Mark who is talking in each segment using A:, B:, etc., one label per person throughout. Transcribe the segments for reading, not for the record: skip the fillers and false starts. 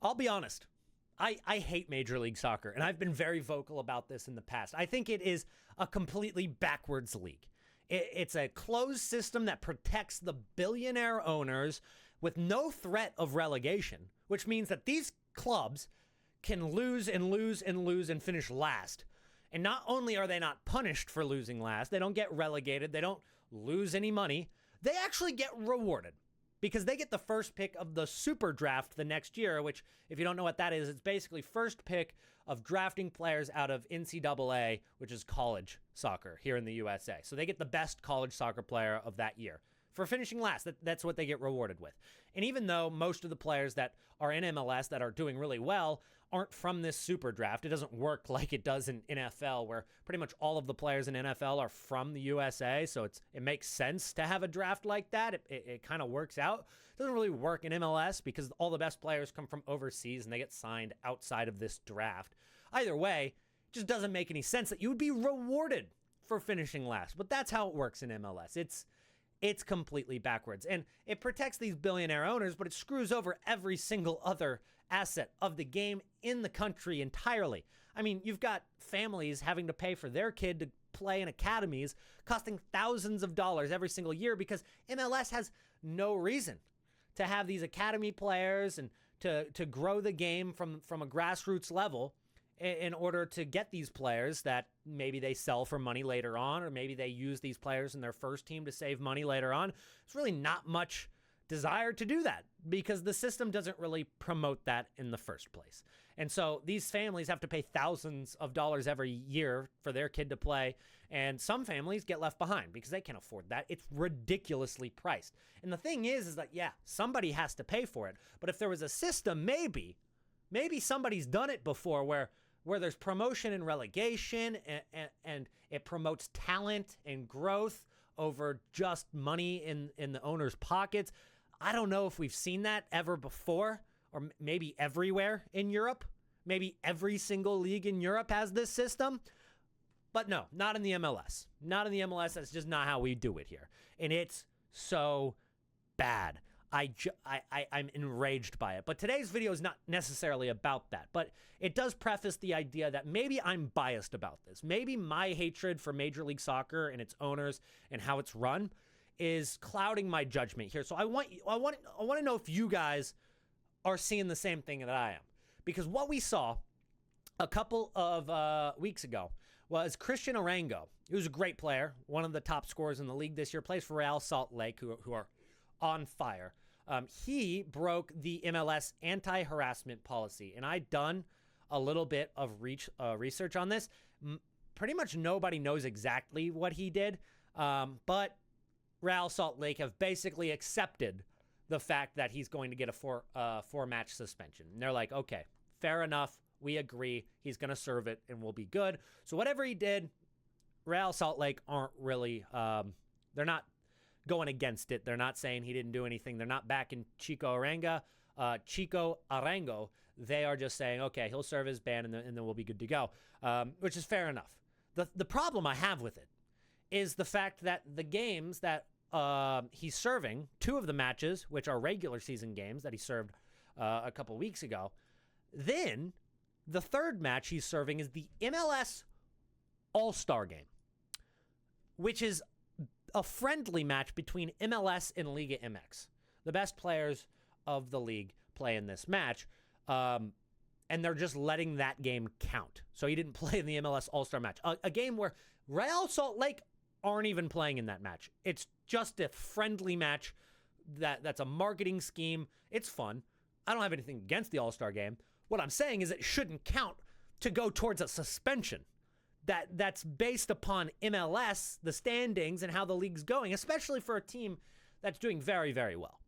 A: I'll be honest. I hate Major League Soccer, and I've been very vocal about this in the past. I think it is a completely backwards league. It's a closed system that protects the billionaire owners with no threat of relegation, which means that these clubs can lose and lose and lose and finish last. And not only are they not punished for losing last, they don't get relegated, they don't lose any money, they actually get rewarded because they get the first pick of the super draft the next year, which, if you don't know what that is, it's basically first pick of drafting players out of NCAA, which is college soccer here in the USA. So they get the best college soccer player of that year for finishing last. That's what they get rewarded with. And even though most of the players that are in MLS that are doing really well aren't from this super draft, it doesn't work like it does in NFL, where pretty much all of the players in NFL are from the USA. So it makes sense to have a draft like that. It kind of works out. It doesn't really work in MLS because all the best players come from overseas and they get signed outside of this draft. Either way, it just doesn't make any sense that you would be rewarded for finishing last. But that's how it works in MLS. It's completely backwards. And it protects these billionaire owners, but it screws over every single other asset of the game in the country entirely. I mean, you've got families having to pay for their kid to play in academies, costing thousands of dollars every single year because MLS has no reason to have these academy players and to grow the game from a grassroots level in order to get these players that maybe they sell for money later on, or maybe they use these players in their first team to save money later on. It's really not much desire to do that because the system doesn't really promote that in the first place. And so these families have to pay thousands of dollars every year for their kid to play, and some families get left behind because they can't afford that. It's ridiculously priced. And the thing is that, yeah, somebody has to pay for it. But if there was a system, maybe somebody's done it before where there's promotion and relegation and it promotes talent and growth over just money in the owner's pockets. I don't know if we've seen that ever before, or maybe everywhere in Europe. Maybe every single league in Europe has this system. But no, not in the MLS. Not in the MLS. That's just not how we do it here. And it's so bad. I'm enraged by it. But today's video is not necessarily about that. But it does preface the idea that maybe I'm biased about this. Maybe my hatred for Major League Soccer and its owners and how it's run is clouding my judgment here. So I want to know if you guys are seeing the same thing that I am. Because what we saw a couple of weeks ago was Cristian Arango, who's a great player, one of the top scorers in the league this year, plays for Real Salt Lake, who are on fire. He broke the MLS anti-harassment policy, and I'd done a little bit of research on this. Pretty much nobody knows exactly what he did, but Real Salt Lake have basically accepted the fact that he's going to get a four-match suspension. And they're like, okay, fair enough. We agree. He's going to serve it, and we'll be good. So whatever he did, Real Salt Lake aren't really, they're not going against it. They're not saying he didn't do anything. They're not backing Chico Arango. They are just saying, okay, he'll serve his ban and then we'll be good to go, which is fair enough. The problem I have with it is the fact that the games that he's serving, two of the matches, which are regular season games that he served a couple weeks ago, then the third match he's serving is the MLS All-Star game, which is a friendly match between MLS and Liga MX. The best players of the league play in this match, and they're just letting that game count. So he didn't play in the MLS All-Star match, a game where Real Salt Lake aren't even playing in that match. It's just a friendly match that's a marketing scheme. It's fun. I don't have anything against the All-Star game. What I'm saying is it shouldn't count to go towards a suspension. That's based upon MLS, the standings, and how the league's going, especially for a team that's doing very, very well.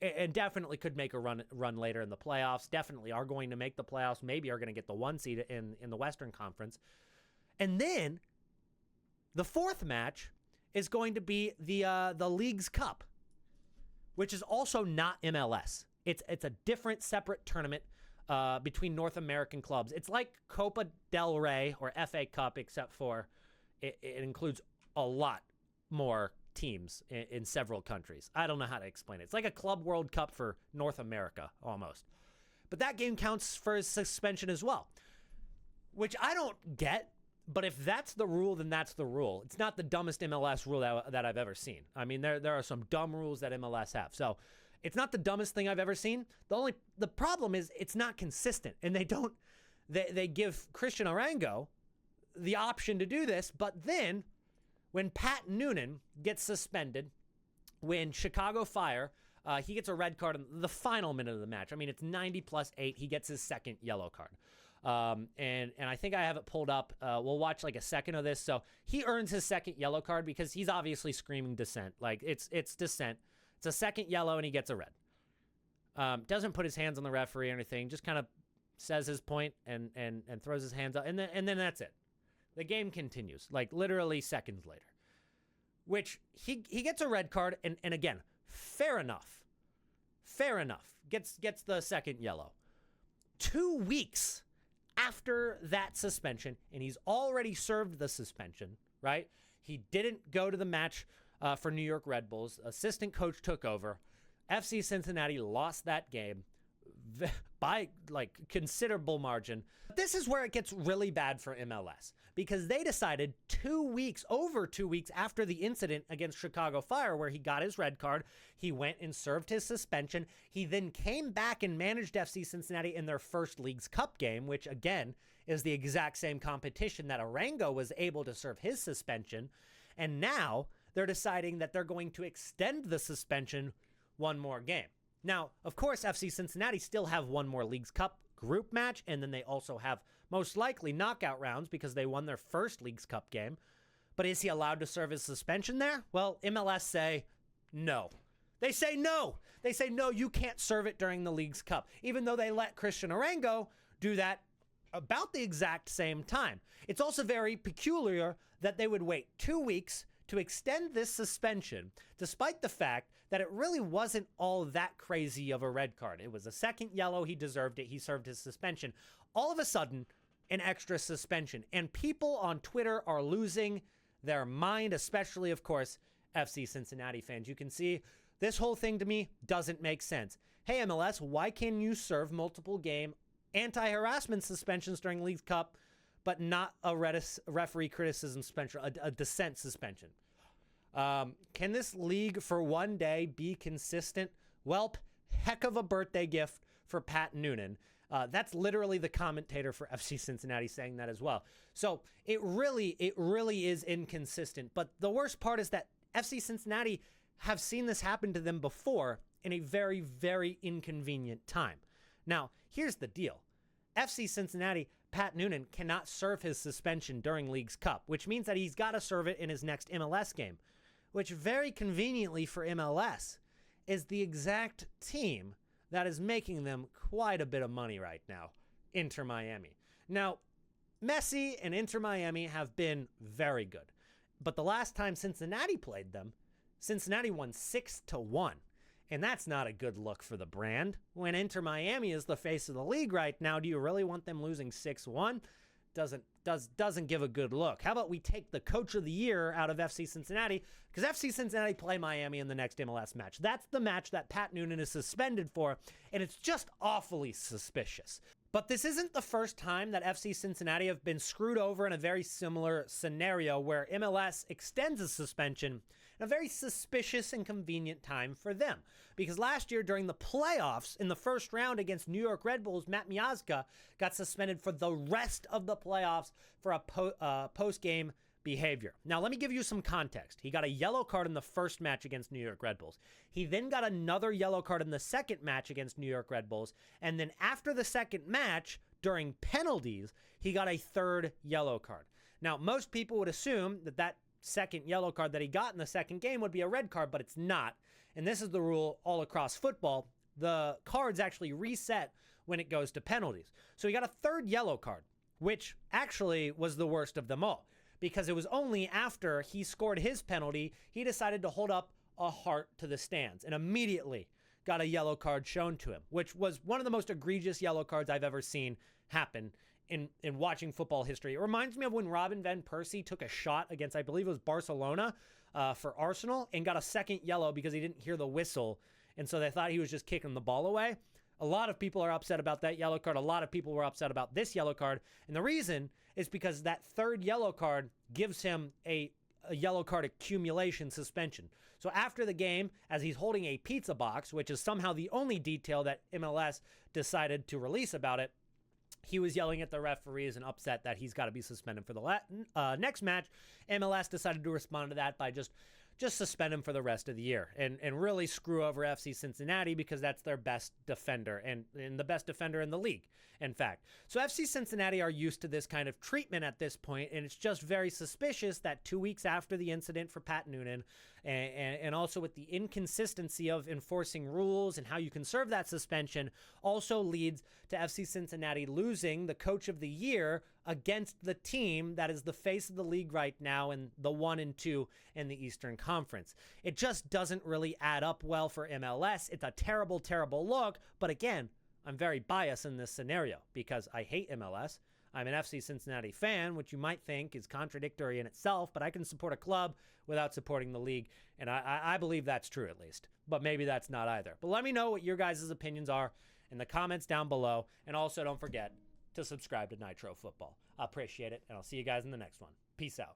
A: And definitely could make a run later in the playoffs, definitely are going to make the playoffs, maybe are going to get the 1 seed in the Western Conference. And then the fourth match is going to be the League's Cup, which is also not MLS. It's a different, separate tournament between North American clubs. It's like Copa del Rey or FA Cup, except for it includes a lot more teams in several countries. I don't know how to explain it. It's like a Club World Cup for North America, almost. But that game counts for his suspension as well, which I don't get. But if that's the rule, then that's the rule. It's not the dumbest MLS rule that I've ever seen. I mean, there are some dumb rules that MLS have. So it's not the dumbest thing I've ever seen. The problem is it's not consistent, and they give Christian Arango the option to do this. But then when Pat Noonan gets suspended, when Chicago Fire, he gets a red card in the final minute of the match. I mean, it's 90+8. He gets his second yellow card. And I think I have it pulled up. We'll watch like a second of this. So he earns his second yellow card because he's obviously screaming dissent. Like it's dissent. It's a second yellow and he gets a red. Doesn't put his hands on the referee or anything. Just kind of says his point and throws his hands up. And then that's it. The game continues like literally seconds later, which he gets a red card. And again, fair enough, gets the second yellow. 2 weeks after that suspension, and he's already served the suspension, right? He didn't go to the match for New York Red Bulls. Assistant coach took over. FC Cincinnati lost that game by like considerable margin. This is where it gets really bad for MLS because they decided over 2 weeks after the incident against Chicago Fire where he got his red card, he went and served his suspension. He then came back and managed FC Cincinnati in their first Leagues Cup game, which again is the exact same competition that Arango was able to serve his suspension. And now they're deciding that they're going to extend the suspension one more game. Now, of course, FC Cincinnati still have one more Leagues Cup group match, and then they also have most likely knockout rounds because they won their first Leagues Cup game. But is he allowed to serve his suspension there? Well, MLS say no. They say no. They say, no, you can't serve it during the Leagues Cup, even though they let Christian Arango do that about the exact same time. It's also very peculiar that they would wait 2 weeks to extend this suspension, despite the fact that it really wasn't all that crazy of a red card. It was a second yellow. He deserved it. He served his suspension. All of a sudden, an extra suspension. And people on Twitter are losing their mind, especially, of course, FC Cincinnati fans. You can see this whole thing to me doesn't make sense. Hey, MLS, why can you serve multiple game anti-harassment suspensions during League Cup, but not a referee criticism suspension, a dissent suspension? Can this league for one day be consistent? Welp, heck of a birthday gift for Pat Noonan. That's literally the commentator for FC Cincinnati saying that as well. So it really is inconsistent. But the worst part is that FC Cincinnati have seen this happen to them before in a very, very inconvenient time. Now, here's the deal. FC Cincinnati, Pat Noonan, cannot serve his suspension during Leagues Cup, which means that he's got to serve it in his next MLS game, which very conveniently for MLS is the exact team that is making them quite a bit of money right now, Inter Miami. Now, Messi and Inter Miami have been very good, but the last time Cincinnati played them, Cincinnati won 6-1. And that's not a good look for the brand. When Inter Miami is the face of the league right now, do you really want them losing 6-1? Doesn't give a good look. How about we take the coach of the year out of FC Cincinnati? Because FC Cincinnati play Miami in the next MLS match. That's the match that Pat Noonan is suspended for, and it's just awfully suspicious. But this isn't the first time that FC Cincinnati have been screwed over in a very similar scenario where MLS extends a suspension in a very suspicious and convenient time for them. Because last year during the playoffs in the first round against New York Red Bulls, Matt Miazga got suspended for the rest of the playoffs for a post-game behavior. Now, let me give you some context. He got a yellow card in the first match against New York Red Bulls. He then got another yellow card in the second match against New York Red Bulls. And then after the second match, during penalties, he got a third yellow card. Now, most people would assume that second yellow card that he got in the second game would be a red card, but it's not. And this is the rule all across football. The cards actually reset when it goes to penalties. So he got a third yellow card, which actually was the worst of them all, because it was only after he scored his penalty, he decided to hold up a heart to the stands and immediately got a yellow card shown to him, which was one of the most egregious yellow cards I've ever seen happen in watching football history. It reminds me of when Robin Van Persie took a shot against, I believe it was Barcelona for Arsenal, and got a second yellow because he didn't hear the whistle, and so they thought he was just kicking the ball away. A lot of people are upset about that yellow card. A lot of people were upset about this yellow card. And the reason is because that third yellow card gives him a yellow card accumulation suspension. So after the game, as he's holding a pizza box, which is somehow the only detail that MLS decided to release about it, he was yelling at the referees and upset that he's got to be suspended for the next match. MLS decided to respond to that by just suspend him for the rest of the year and really screw over FC Cincinnati because that's their best defender and the best defender in the league, in fact. So FC Cincinnati are used to this kind of treatment at this point, and it's just very suspicious that 2 weeks after the incident for Pat Noonan and also with the inconsistency of enforcing rules and how you can serve that suspension also leads to FC Cincinnati losing the coach of the year against the team that is the face of the league right now and the 1 and 2 in the Eastern Conference. It just doesn't really add up well for MLS. It's a terrible, terrible look. But again, I'm very biased in this scenario because I hate MLS. I'm an FC Cincinnati fan, which you might think is contradictory in itself, but I can support a club without supporting the league, and I believe that's true at least. But maybe that's not either. But let me know what your guys' opinions are in the comments down below, and also don't forget to subscribe to Nitro Football. I appreciate it, and I'll see you guys in the next one. Peace out.